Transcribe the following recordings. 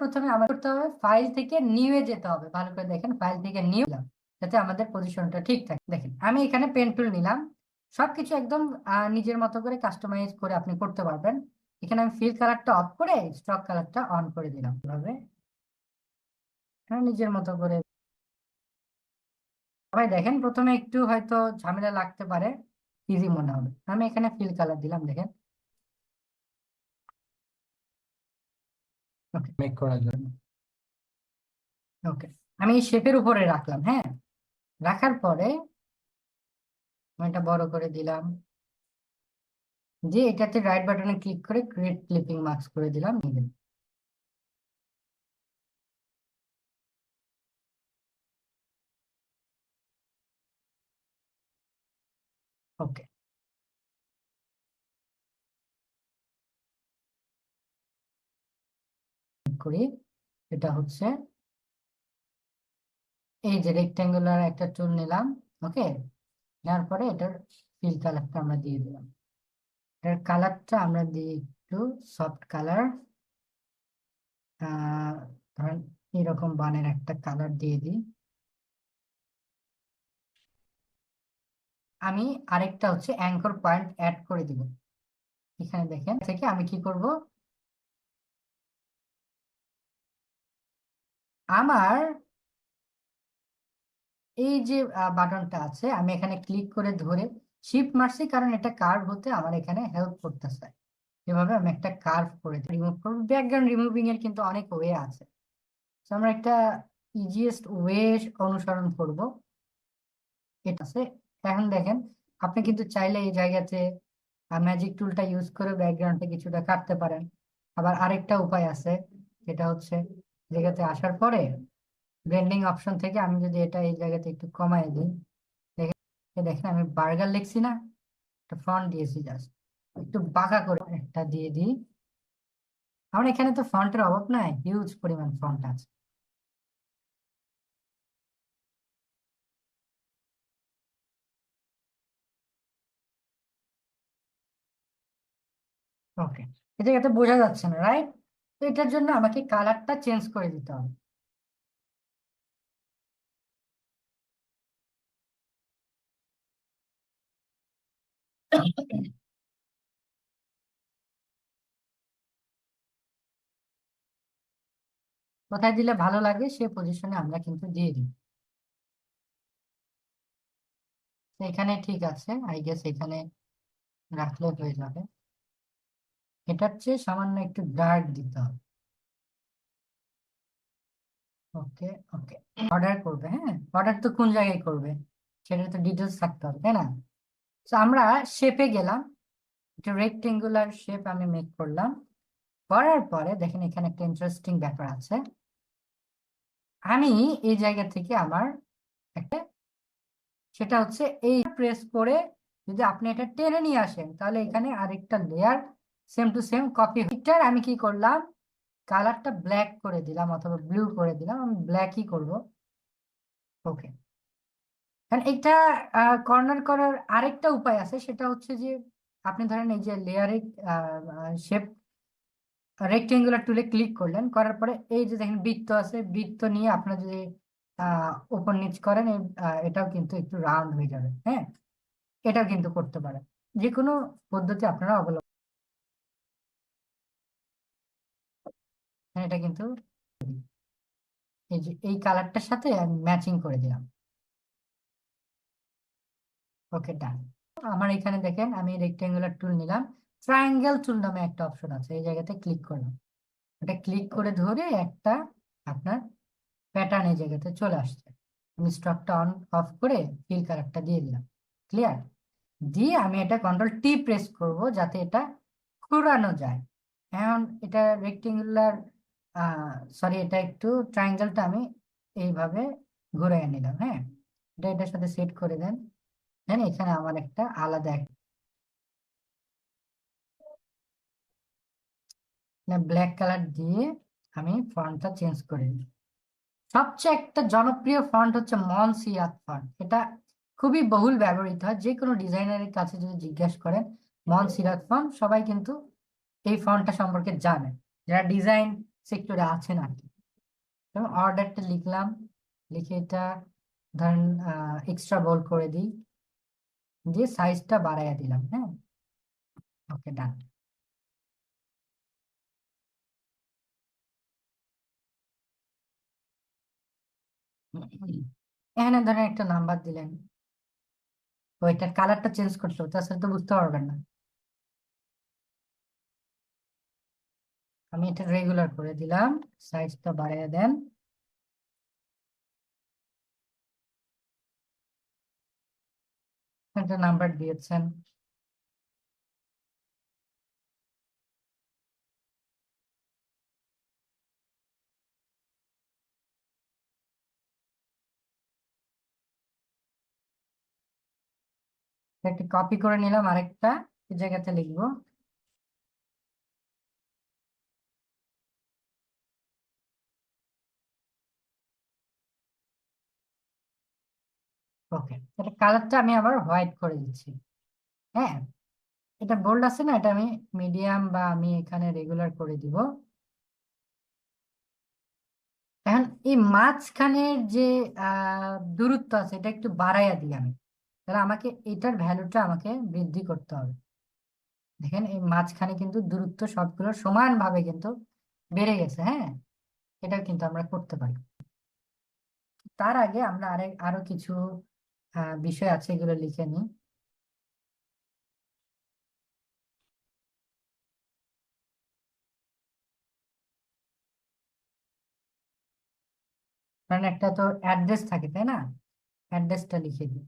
প্রথমে আমার করতে হবে ফাইল থেকে নিউয়ে যেতে হবে। ভালো করে দেখেন, ফাইল থেকে নিউ যাতে আমাদের পজিশনটা ঠিক থাকে। দেখেন আমি এখানে পেন টুল নিলাম, সবকিছু একদম নিজের মতো করে কাস্টমাইজ করে আপনি করতে পারবেন। এখানে আমি ফিল কালারটা অফ করে স্ট্রক কালারটা অন করে দিলাম। এভাবে নিজের মতো করে সবাই দেখেন প্রথমে একটু হয়তো ঝামেলা লাগতে পারে, ইজি মনে হবে। আমি এখানে ফিল কালার দিলাম, দেখেন ওকে মেক করার জন্য। ওকে, আমি এই শেপের উপরে রাখলাম। হ্যাঁ, রাখার পরে আমি এটা বড় করে দিলাম, যে এটাতে রাইট বাটনে ক্লিক করে ক্রিয়েট ক্লিপিং মাস্ক করে দিলাম। ওকে করি, এটা হচ্ছে এই যে রেক্টেঙ্গুলার একটা টুল নিলাম। ওকে, নেওয়ার পরে এটার ফিল কালারটা আমরা দিয়ে দিলাম। এটার কালারটা আমরা দিই একটু সফট কালার, ধরেন এরকম বানের একটা কালার দিয়ে দিই। আমি আরেকটা হচ্ছে অ্যাঙ্কর পয়েন্ট অ্যাড করে দিব। এখানে দেখেন থেকে আমি কি করব, আমার এই যে বাটনটা আছে আমি এখানে ক্লিক করে ধরে শিফট মারছি, কারণ এটা কার্ভ হতে আমার এখানে হেল্প করতেছে। এভাবে আমি একটা কার্ভ করে রিমুভ করবো। ব্যাকগ্রাউন্ড রিমুভিং এর কিন্তু অনেক ওয়ে আছে, তো আমরা একটা ইজিয়েস্ট ওয়ে অনুসরণ করব, এটা আছে। এখন দেখেন আপনি কিন্তু চাইলে এই জায়গাতে ম্যাজিক টুলটা ইউজ করে ব্যাকগ্রাউন্ডে কিছুটা কাটতে পারেন। আবার আরেকটা উপায় আছে, যেটা হচ্ছে জায়গাতে আসার পরে ব্লেন্ডিং অপশন থেকে আমি যদি এটা এই জায়গাতে একটু কমাই দিই, দেখেন দেখেন আমি বার্গার লিখছি না, একটা ফন্ট দিয়েছি, জাস্ট একটু বাঁকা করে একটা দিয়ে দিই। আমার এখানে তো ফন্টের অভাব নাই, হিউজ পরিমাণ ফন্ট আছে। ওকে, এই জায়গাতে বোঝা যাচ্ছে না, রাইট? তো এটার জন্য আমাকে কালারটা চেঞ্জ করে দিতে হবে। কোথায় দিলে ভালো লাগে সে পজিশনে আমরা কিন্তু দিয়ে দিই। তো এখানে ঠিক আছে, আই গেস এখানে রাখলে হয়ে যাবে। এটার চেয়ে সামান্য একটু ডার্ক দিতে হবে। ওকে ওকে, অর্ডার করবে, হ্যাঁ অর্ডার তো কোন জায়গায় করবে সেটা তো ডিটেলস থাকতে হবে, তাই না? তো আমরা শেপে গেলাম, একটা রেক্টেঙ্গুলার শেপ আমি মেক করলাম। করার পরে দেখেন এখানে একটা ইন্টারেস্টিং ব্যাপার আছে। আমি এই জায়গা থেকে আমার একটা, সেটা হচ্ছে এই প্রেস করে যদি আপনি এটা টেনে নিয়ে আসেন তাহলে এখানে আরেকটা layer same to same copy. এটার আমি কি করলাম, কালারটা ব্ল্যাক করে দিলাম অথবা ব্লু করে দিলাম, আমি ব্ল্যাকই করব। ওকে, কারণ এটা কর্নার করার আরেকটা উপায় আছে, সেটা হচ্ছে যে আপনি ধরেন এই যে লেয়ারে শেপ রেক্টেঙ্গুলার টুলে ক্লিক করলেন, করার পরে এই যে দেখেন বৃত্ত আছে, বৃত্ত নিয়ে আপনার যদি উপর নিচ করেন এটাও কিন্তু একটু রাউন্ড হয়ে যাবে। হ্যাঁ, এটাও কিন্তু করতে পারেন, যে কোনো পদ্ধতি আপনারা অবলম্বন। এটা কিন্তু এই যে এই কালারটার সাথে আমি ম্যাচিং করে দিলাম। ওকে ডান। আমার এখানে দেখেন আমি রেক্টেঙ্গুলার টুল নিলাম, ট্রায়াঙ্গেল টুল নামে একটা অপশন আছে, এই জায়গাতে ক্লিক করলাম। এটা ক্লিক করে ধরে একটা আপনার প্যাটার্ন এই জায়গাতে চলে আসছে। আমি স্টকটা অন অফ করে ফিল কালারটা দিয়ে দিলাম। ক্লিয়ার? দিয়ে আমি এটা কন্ট্রোল টি প্রেস করব যাতে এটা ঘোরানো যায়। এখন এটা রেক্টেঙ্গুলার, সরি এটা একটু ট্রায়াঙ্গেলটা আমি এইভাবে ঘুরে নিলাম। হ্যাঁ, এটা এটার সাথে সেট করে দেন। দেন এখানে আমার একটা আলাদা ব্ল্যাক কালার দিয়ে আমি ফন্টটা চেঞ্জ করে দিই। সবচেয়ে একটা জনপ্রিয় ফন্ট হচ্ছে মনসিরাত ফন্ট। এটা খুবই বহুল ব্যবহৃত হয়, যে কোনো ডিজাইনারের কাছে যদি জিজ্ঞেস করেন মনসিরাত ফন্ট, সবাই কিন্তু এই ফন্টটা সম্পর্কে জানে। যারা ডিজাইন সেক্টরে আছে নাকি। এবং অর্ডারটা লিখলাম, লিখে এটা ধরেন এক্সট্রা বোল্ড করে দিই, দিয়ে সাইজটা বাড়াইয়া দিলাম। হ্যাঁ, ওকে, ডান। এখানে ধরেন একটা নাম্বার দিলেন, ওইটার কালারটা চেঞ্জ করতে হবে, তাছাড়া তো বুঝতে পারবেন না। আমি এটা রেগুলার করে দিলাম, সাইজটা বাড়িয়ে দেন। একটা নাম্বার দিয়েছেন, একটা কপি করে নিলাম, আরেকটা এই জায়গাতে লিখবো। ওকে, এটা কালারটা আমি আবার হোয়াইট করে দিচ্ছি। হ্যাঁ, এটা বোল্ড আছে না, এটা আমি মিডিয়াম বা আমি এখানে রেগুলার করে দিব। এখন এই মাঝখানের যে দূরত্ব আছে এটা একটু বাড়াইয়া দিই আমি, তাহলে আমাকে এটার ভ্যালুটা আমাকে বৃদ্ধি করতে হবে। দেখেন এই মাঝখানে কিন্তু দূরত্ব সবগুলো সমানভাবে কিন্তু বেড়ে গেছে। হ্যাঁ, এটা কিন্তু আমরা করতে পারি। তার আগে আমরা আরো কিছু বিষয় আছে, এগুলো লিখে নিই। কারণ একটা তো অ্যাড্রেস থাকে, তাই না? অ্যাড্রেসটা লিখে দিই।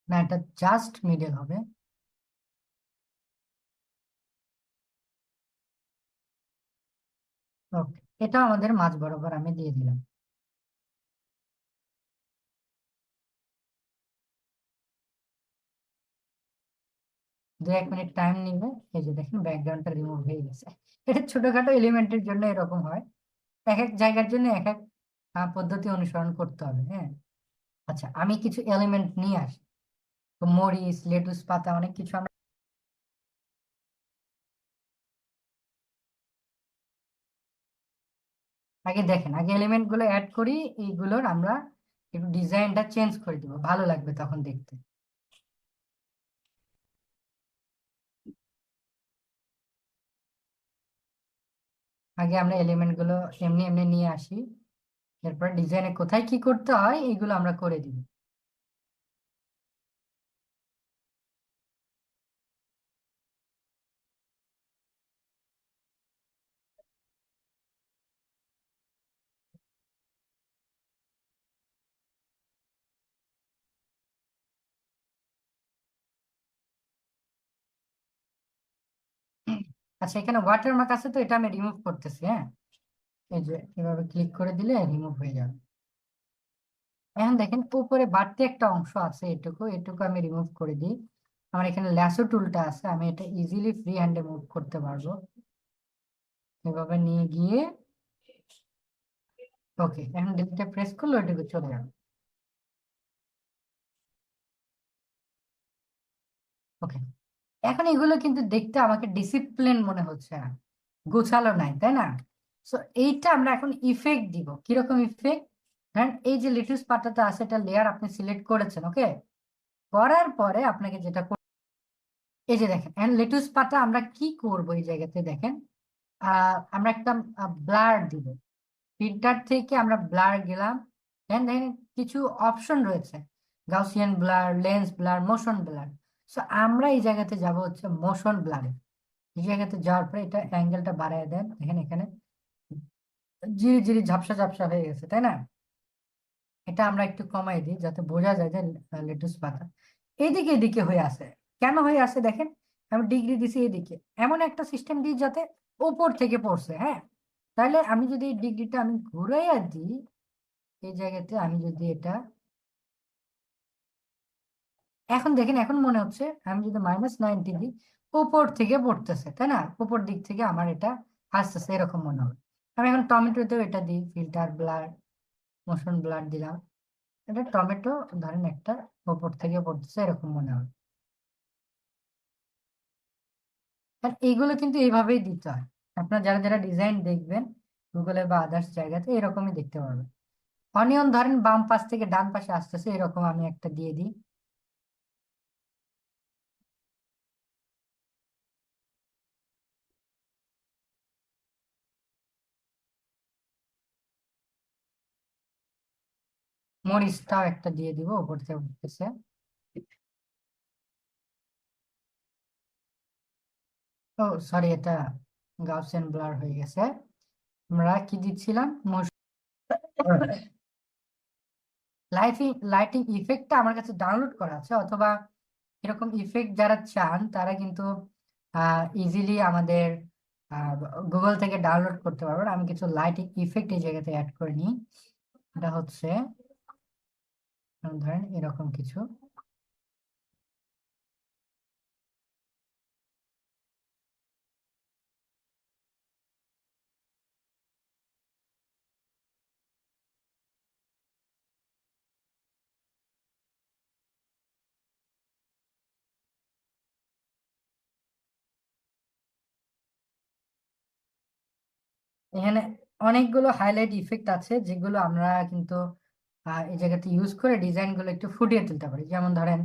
না, এটা জাস্ট মিডল হবে। ওকে, এটা আমাদের মাঝ বরাবর আমি দিয়ে দিলাম। 2-1 মিনিট টাইম নিবে। এই যে দেখেন ব্যাকগ্রাউন্ডটা রিমুভ হয়ে গেছে। এটা ছোটখাটো এলিমেন্টের জন্য এরকম হয়, এক এক জায়গার জন্য এক এক পদ্ধতি অনুসরণ করতে হবে। হ্যাঁ, আচ্ছা, আমি কিছু এলিমেন্ট নিয়ে আসি। তো মরিচ, লেটুস পাতা, অনেক কিছু আমরা আগে দেখেন, আগে এলিমেন্ট গুলো অ্যাড করি, এইগুলোর আমরা একটু ডিজাইনটা চেঞ্জ করে দিব, ভালো লাগবে তখন দেখতে। আগে আমরা এলিমেন্ট গুলো এমনি এমনি নিয়ে আসি, এরপর ডিজাইনে কোথায় কি করতে হয় এইগুলো আমরা করে দিব। আচ্ছা, এখানে ওয়াটারমার্ক আছে, তো এটা আমি রিমুভ করতেছি। হ্যাঁ, এই যে এভাবে ক্লিক করে দিলে রিমুভ হয়ে যাবে। এখন দেখেন উপরে বাড়তি একটা অংশ আছে, এটুকু এটুকু আমি রিমুভ করে দিই। আমার এখানে ল্যাসো টুলটা আছে, আমি এটা ইজিলি ফ্রি হ্যান্ডে মুভ করতে পারবো। এভাবে নিয়ে গিয়ে, ওকে, এখন ডিলিটে প্রেস করলে ওইটুকু চলে যাবে। ওকে, এখন এগুলো কিন্তু দেখতে আমাকে ডিসিপ্লিন মনে হচ্ছে না, গোছালো নাই, তাই না? সো এইটা আমরা এখন ইফেক্ট দিব। কিরকম ইফেক্ট? ধরেন এই যে লেটুস পাতাটা আছে, এটা লেয়ার আপনি সিলেক্ট করেছেন। ওকে, করার পরে আপনাকে যেটা এই যে দেখেন, এখন লেটুস পাতা আমরা কি করব এই জায়গাতে দেখেন, আমরা একটা ব্লার দিব। ফিল্টার থেকে আমরা ব্লার গেলাম, দেন দেখেন কিছু অপশন রয়েছে, Gaussian blur, lens blur, motion blur. So আমরা এই জায়গাতে যাব হচ্ছে মোশন ব্লারে। এই জায়গাতে যাওয়ার পরে এটা অ্যাঙ্গেলটা বাড়ায় দেন, দেখেন এখানে জিরি জিরি ঝাপসা ঝাপসা হয়ে গেছে, তাই না? এটা আমরা একটু কমাই দিই যাতে বোঝা যায় যে লেটুস পাতা এদিকে এদিকে হয়ে আছে। কেন হয়ে আছে দেখেন, আমি ডিগ্রি দিছি এদিকে, এমন একটা সিস্টেম দিই যাতে উপর থেকে পড়ছে। হ্যাঁ, তাহলে আমি যদি এই ডিগ্রিটা আমি ঘুরাইয়া দিই, এই জায়গাতে আমি যদি এটা, এখন দেখেন, এখন মনে হচ্ছে আমি যদি -90 দিই, উপর থেকে পড়তেছে, তাই না? উপর দিক থেকে আমার এটা আসতেছে, এরকম মনে হবে। আমি এখন টমেটোতেও এটা দিই, ফিল্টার ব্লার, মোশন ব্লার দিলাম, এটা টমেটো ধরেন একটা উপর থেকে পড়তেছে, এরকম মনে হবে। আর এইগুলো কিন্তু এইভাবেই দিতে হয়। আপনার যারা যারা ডিজাইন দেখবেন গুগলে বা আদার্স জায়গাতে, এরকমই দেখতে পারবেন। অনিয়ন ধরেন বাম পাশ থেকে ডান পাশে আসতেছে, এরকম আমি একটা দিয়ে দিই। মরিচটাও একটা দিয়ে দিব, উপর থেকে উঠতেছে। ও সরি, এটা গাউসিয়ান ব্লার হয়ে গেছে। আমরা কি দিচ্ছিলাম? লাইটিং লাইটিং ইফেক্টটা আমার কাছে ডাউনলোড করা আছে, অথবা এরকম ইফেক্ট যারা চান তারা কিন্তু ইজিলি আমাদের গুগল থেকে ডাউনলোড করতে পারবেন। আমি কিছু লাইটিং ইফেক্ট এই জায়গাতে অ্যাড করে নিই। এটা হচ্ছে ধরেন এরকম কিছু। এখানে অনেকগুলো হাইলাইট ইফেক্ট আছে, যেগুলো আমরা কিন্তু এই জায়গাতে ইউজ করে ডিজাইন গুলো একটু ফুটিয়ে তুলতে পারি। যেমন ধরেন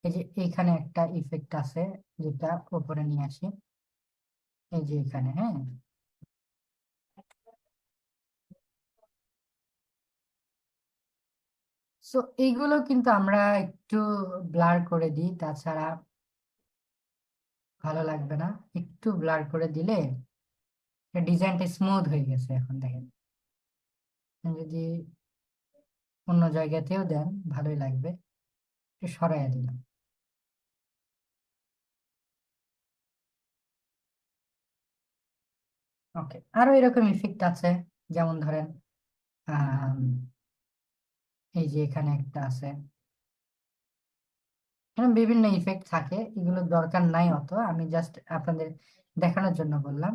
এই যে এখানে একটা ইফেক্ট আছে, যেটা উপরে নিয়ে আসি, এই যে এখানে, হ্যাঁ। সো এইগুলো কিন্তু আমরা একটু ব্লার করে দিই, তাছাড়া ভালো লাগবে না। একটু ব্লার করে দিলে ডিজাইনটা স্মুথ হয়ে গেছে। এখন দেখেন, যদি অন্য জায়গাতেও দেন ভালোই লাগবে। একটু সরাইয়া দিলাম। ওকে, আরো এরকম ইফেক্ট আছে, যেমন ধরেন আম, এই যে এখানে একটা আছে। এখানে বিভিন্ন ইফেক্ট থাকে, এগুলো দরকার নাই অত, আমি জাস্ট আপনাদের দেখানোর জন্য বললাম।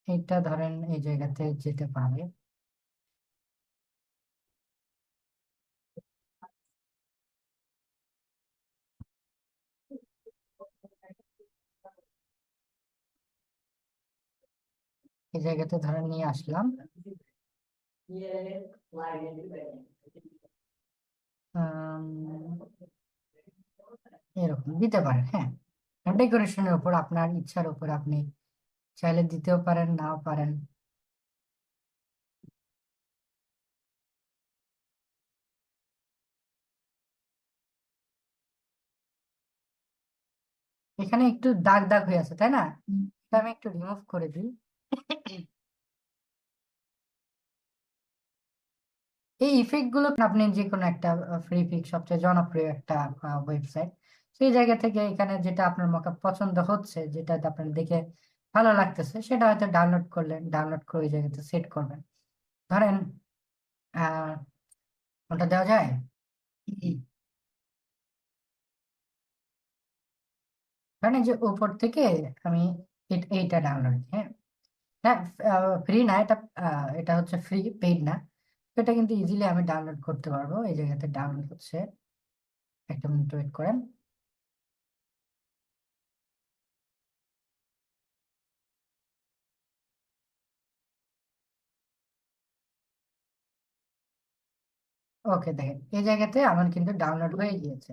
এইটা ধরেন এই জায়গাতে যেতে পারে, এই জায়গাতে ধরেন নিয়ে আসলাম। আম, এরকম দিতে পারেন, হ্যাঁ। ডেকোরেশনের উপর, আপনার ইচ্ছার উপর, আপনি চাইলে দিতেও পারেন, নাও পারেন। এখানে একটু দাগ দাগ হয়ে আছে, তাই না? এটা আমি একটু রিমুভ করে দিই। এই ইফেক্ট গুলো আপনি যে কোনো একটা ফ্রি পিক, সবচেয়ে জনপ্রিয় একটা ওয়েবসাইট, সেই জায়গা থেকে এখানে যেটা আপনার মকা পছন্দ হচ্ছে, যেটা আপনার দেখে ভালো লাগতেছে, সেটা হয়তো ডাউনলোড করলেন, ডাউনলোড করে ওই জায়গাতে সেট করবেন। ধরেন আহ ওটা দেওয়া যায়। ধরেন এই যে উপর থেকে আমি এইটা ডাউনলোড, হ্যাঁ। হ্যাঁ, ফ্রি না এটা, এটা হচ্ছে ফ্রি, পেইড না। তো এটা কিন্তু ইজিলি আমি ডাউনলোড করতে পারবো। এই জায়গাতে ডাউনলোড হচ্ছে, একটা মিনিট ওয়েট করেন। ওকে, দেখেন এই জায়গাতে আমার কিন্তু ডাউনলোড হয়ে গিয়েছে।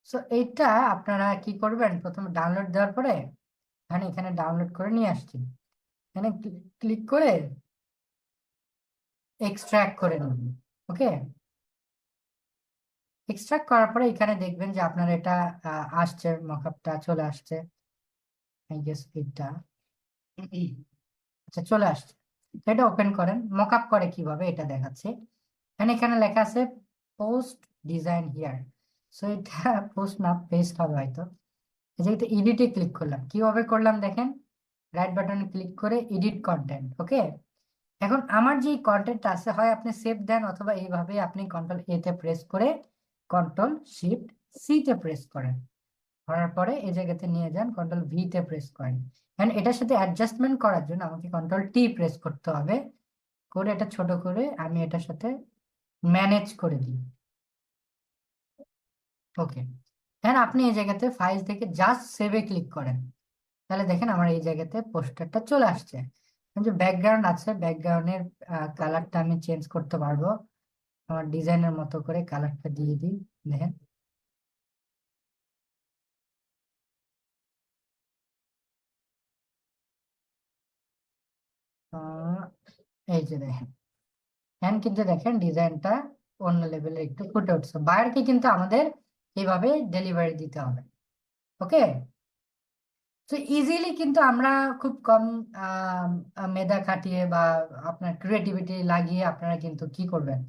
সো এইটা আপনারা কি করবেন, প্রথমে ডাউনলোড দেওয়ার পরে এখানে এখানে ডাউনলোড করে নিয়ে আসছি, এখানে ক্লিক করে এক্সট্রাক্ট করে নেবেন। ওকে, এক্সট্রাক্ট করার পরে এখানে দেখবেন যে আপনার এটা আসছে, মকআপটা চলে আসছে। আই গেস এটা, আচ্ছা চলে আসছে। তো এটা ওপেন করেন। মকআপ করে কিভাবে এটা দেখাচ্ছে। এখানে এখানে লেখা আছে পোস্ট ডিজাইন হিয়ার। সো এটা পোস্ট না পেস্ট হবে হয়তো। এই যে এডিটে ক্লিক করলাম, কিভাবে করলাম দেখেন, রাইট বাটনে ক্লিক করে এডিট কন্টেন্ট। ওকে, এখন আমার যে কন্টেন্ট আছে, হয় আপনি সেভ দেন অথবা এইভাবে আপনি কন্ট্রোল এ তে প্রেস করে কন্ট্রোল শিফট সি তে প্রেস করেন, করার পরে এই জায়গাতে নিয়ে যান, কন্ট্রোল ভি তে প্রেস করেন। এখন এটার সাথে অ্যাডজাস্টমেন্ট করার জন্য আমাকে কন্ট্রোল টি প্রেস করতে হবে, করে এটা ছোট করে আমি এটার সাথে ম্যানেজ করে দিই। ওকে, এখন আপনি এই জায়গাতে ফাইল থেকে জাস্ট সেভে ক্লিক করেন, তাহলে দেখেন আমার এই জায়গাতে পোস্টারটা চলে আসছে। যে ব্যাকগ্রাউন্ড আছে, ব্যাকগ্রাউন্ডের কালারটা আমি চেঞ্জ করতে পারবো, আমার ডিজাইনের মতো করে কালারটা দিয়ে দিই। দেখেন, আহ, এই যে দেখেন, এখন কিন্তু দেখেন ডিজাইনটা অন্য লেভেলে একটু ফুটে উঠছে। বায়ারকে কিন্তু আমাদের এইভাবে ডেলিভারি দিতে হবে। ওকে, তো ইজিলি কিন্তু আমরা খুব কম মেধা খাটিয়ে বা আপনার ক্রিয়েটিভিটি লাগিয়ে আপনারা কিন্তু কি করবেন,